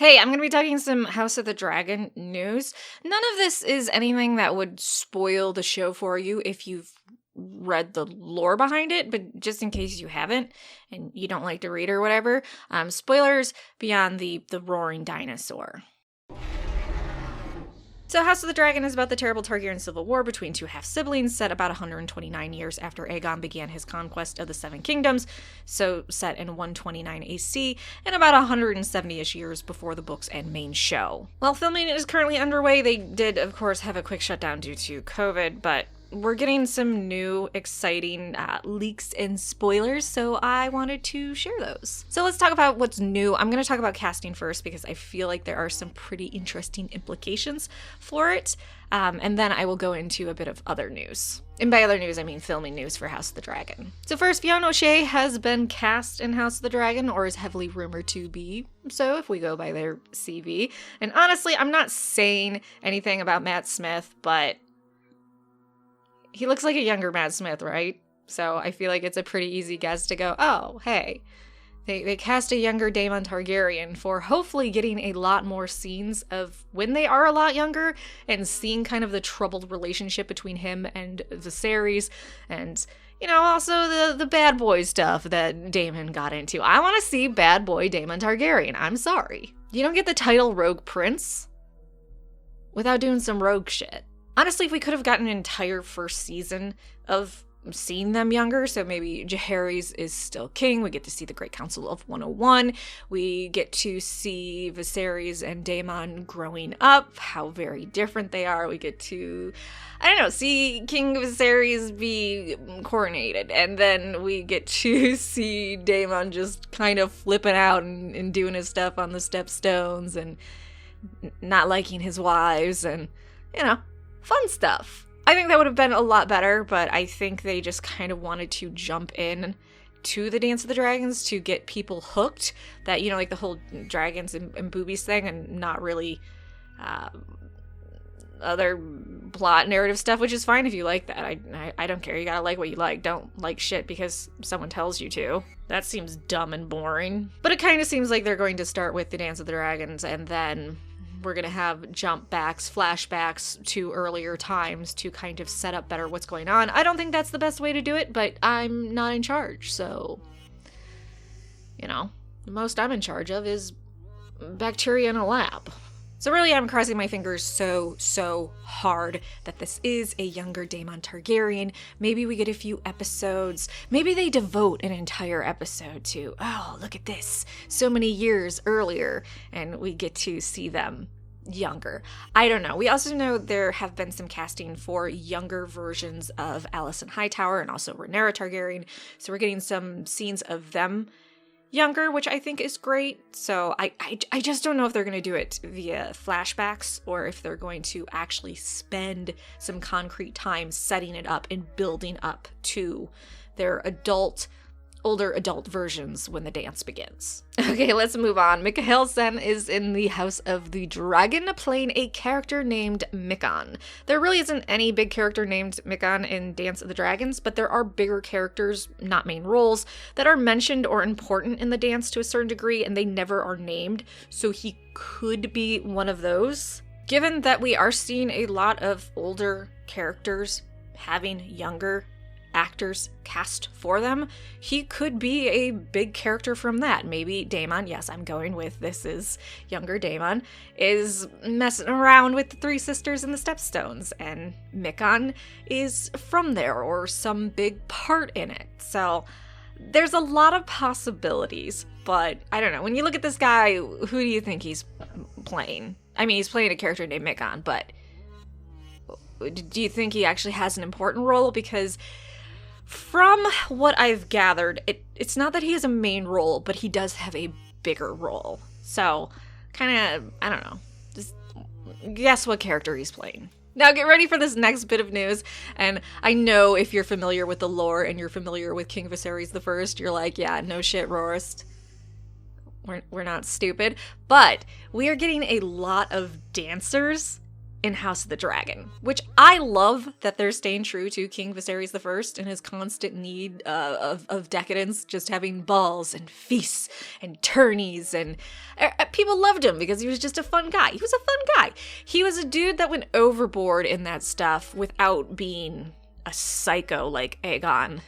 Hey, I'm going to be talking some House of the Dragon news. None of this is anything that would spoil the show for you if you've read the lore behind it, but just in case you haven't and you don't like to read or whatever, spoilers beyond the roaring dinosaur. So House of the Dragon is about the terrible Targaryen civil war between two half-siblings set about 129 years after Aegon began his conquest of the Seven Kingdoms, so set in 129 AC, and about 170-ish years before the books and main show. While filming is currently underway, they did, of course, have a quick shutdown due to COVID, but we're getting some new, exciting leaks and spoilers, so I wanted to share those. So let's talk about what's new. I'm going to talk about casting first because I feel like there are some pretty interesting implications for it, and then I will go into a bit of other news. And by other news, I mean filming news for House of the Dragon. So first, Fionn O'Shea has been cast in House of the Dragon, or is heavily rumored to be so if we go by their CV. And honestly, I'm not saying anything about Matt Smith, but he looks like a younger Matt Smith, right? So I feel like it's a pretty easy guess to go, oh, hey, they cast a younger Daemon Targaryen for hopefully getting a lot more scenes of when they are a lot younger and seeing kind of the troubled relationship between him and Viserys and, you know, also the bad boy stuff that Daemon got into. I want to see bad boy Daemon Targaryen. I'm sorry. You don't get the title Rogue Prince without doing some rogue shit. Honestly, if we could have gotten an entire first season of seeing them younger, so maybe Jaehaerys is still king, we get to see the Great Council of 101, we get to see Viserys and Daemon growing up, how very different they are, we get to, I don't know, see King Viserys be coronated, and then we get to see Daemon just kind of flipping out and doing his stuff on the stepstones and not liking his wives and, you know, fun stuff. I think that would have been a lot better, but I think they just kind of wanted to jump in to the Dance of the Dragons to get people hooked. That, you know, like the whole dragons and boobies thing, and not really other plot narrative stuff, which is fine if you like that. I don't care. You gotta like what you like. Don't like shit because someone tells you to. That seems dumb and boring. But it kind of seems like they're going to start with the Dance of the Dragons, and then we're going to have jump backs, flashbacks to earlier times to kind of set up better what's going on. I don't think that's the best way to do it, but I'm not in charge, so, you know, the most I'm in charge of is bacteria in a lab. So really, I'm crossing my fingers so hard that this is a younger Daemon Targaryen. Maybe we get a few episodes. Maybe they devote an entire episode to, oh, look at this, so many years earlier, and we get to see them younger. I don't know. We also know there have been some casting for younger versions of Alicent Hightower and also Rhaenyra Targaryen, so we're getting some scenes of them younger, which I think is great. So I just don't know if they're going to do it via flashbacks or if they're going to actually spend some concrete time setting it up and building up to their older adult versions when the dance begins. Okay, let's move on. 𝐿 is in the House of the Dragon playing a character named 𝐿𝐴𝐚𝐻. There really isn't any big character named 𝐿𝐴𝐚𝐻 in Dance of the Dragons, but there are bigger characters, not main roles, that are mentioned or important in the dance to a certain degree, and they never are named, so he could be one of those. Given that we are seeing a lot of older characters having younger actors cast for them, he could be a big character from that. Maybe Daemon, yes, I'm going with this is younger Daemon, is messing around with the Three Sisters and the Stepstones, and 𝐿𝐴𝐚𝐻 is from there or some big part in it. So there's a lot of possibilities, but I don't know. When you look at this guy, who do you think he's playing? I mean, he's playing a character named 𝐿𝐴𝐚𝐻, but do you think he actually has an important role? Because from what I've gathered, it's not that he has a main role, but he does have a bigger role. So, kind of, I don't know, just guess what character he's playing. Now get ready for this next bit of news, and I know if you're familiar with the lore and you're familiar with King Viserys I, you're like, yeah, no shit, Rawrist. We're not stupid. But we are getting a lot of dancers in House of the Dragon, which I love that they're staying true to King Viserys I and his constant need of decadence, just having balls and feasts and tourneys, and people loved him because he was just a fun guy. He was a fun guy. He was a dude that went overboard in that stuff without being a psycho like Aegon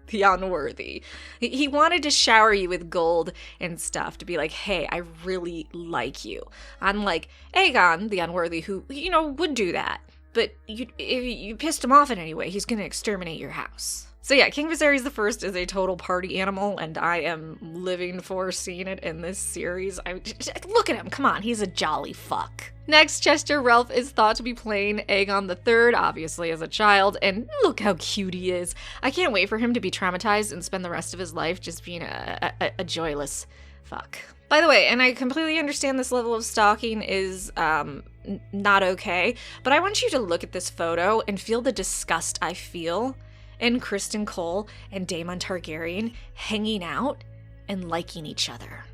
the Unworthy. He wanted to shower you with gold and stuff to be like, hey, I really like you. Unlike Aegon the Unworthy, who, you know, would do that. But if you pissed him off in any way, he's going to exterminate your house. So yeah, King Viserys I is a total party animal, and I am living for seeing it in this series. Look at him, come on, he's a jolly fuck. Next, Chester Ralph is thought to be playing Aegon III, obviously as a child, and look how cute he is. I can't wait for him to be traumatized and spend the rest of his life just being a joyless fuck. By the way, and I completely understand this level of stalking is not okay, but I want you to look at this photo and feel the disgust I feel in Criston Cole and Daemon Targaryen hanging out and liking each other.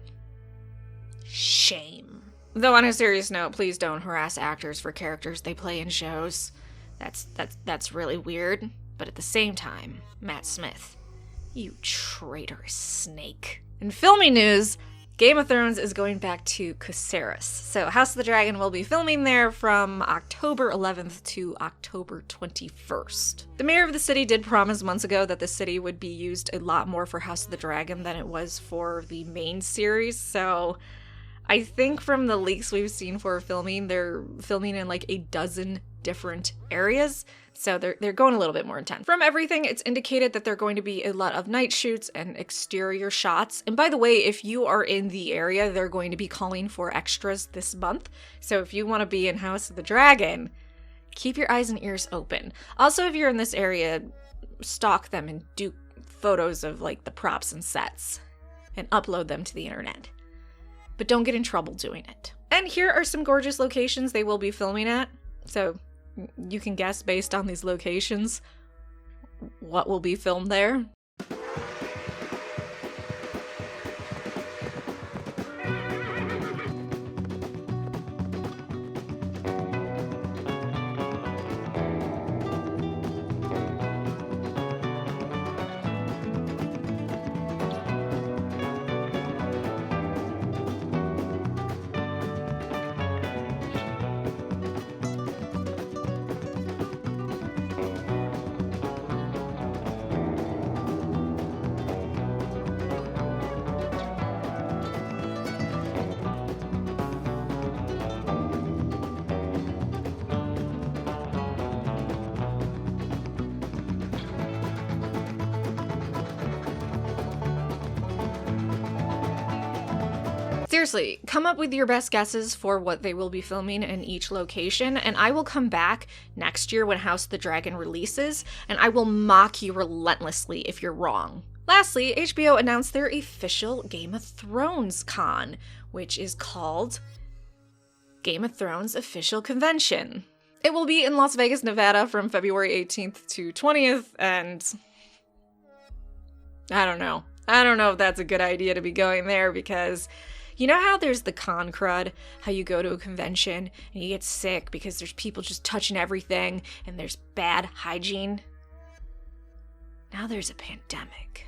Shame. Though on a serious note, please don't harass actors for characters they play in shows. That's really weird. But at the same time, Matt Smith, you traitorous snake. In filming news, Game of Thrones is going back to Caceres. So House of the Dragon will be filming there from October 11th to October 21st. The mayor of the city did promise months ago that the city would be used a lot more for House of the Dragon than it was for the main series, so I think from the leaks we've seen for filming, they're filming in like a dozen different areas, so they're going a little bit more intense. From everything, it's indicated that they're going to be a lot of night shoots and exterior shots. And by the way, if you are in the area, they're going to be calling for extras this month. So if you want to be in House of the Dragon, keep your eyes and ears open. Also, if you're in this area, stalk them and do photos of like the props and sets and upload them to the internet. But don't get in trouble doing it. And here are some gorgeous locations they will be filming at. So you can guess based on these locations what will be filmed there. Seriously, come up with your best guesses for what they will be filming in each location, and I will come back next year when House of the Dragon releases, and I will mock you relentlessly if you're wrong. Lastly, HBO announced their official Game of Thrones con, which is called Game of Thrones Official Convention. It will be in Las Vegas, Nevada from February 18th to 20th, and I don't know. I don't know if that's a good idea to be going there because you know how there's the con crud, how you go to a convention and you get sick because there's people just touching everything and there's bad hygiene? Now there's a pandemic.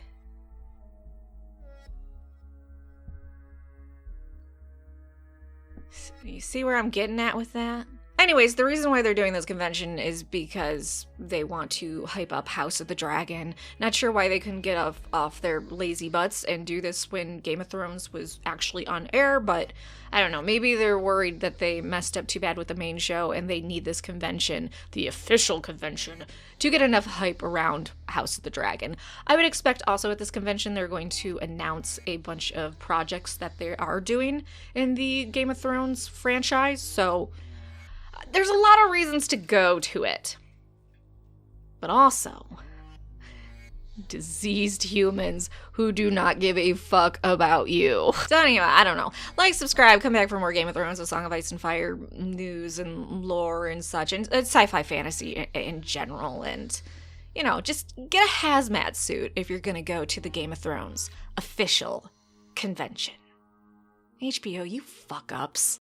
You see where I'm getting at with that? Anyways, the reason why they're doing this convention is because they want to hype up House of the Dragon. Not sure why they couldn't get off their lazy butts and do this when Game of Thrones was actually on air, but I don't know. Maybe they're worried that they messed up too bad with the main show and they need this convention, the official convention, to get enough hype around House of the Dragon. I would expect also at this convention they're going to announce a bunch of projects that they are doing in the Game of Thrones franchise, so there's a lot of reasons to go to it. But also, diseased humans who do not give a fuck about you. So anyway, I don't know. Like, subscribe, come back for more Game of Thrones, A Song of Ice and Fire news and lore and such, and sci-fi fantasy in general, and, you know, just get a hazmat suit if you're gonna go to the Game of Thrones official convention. HBO, you fuck-ups.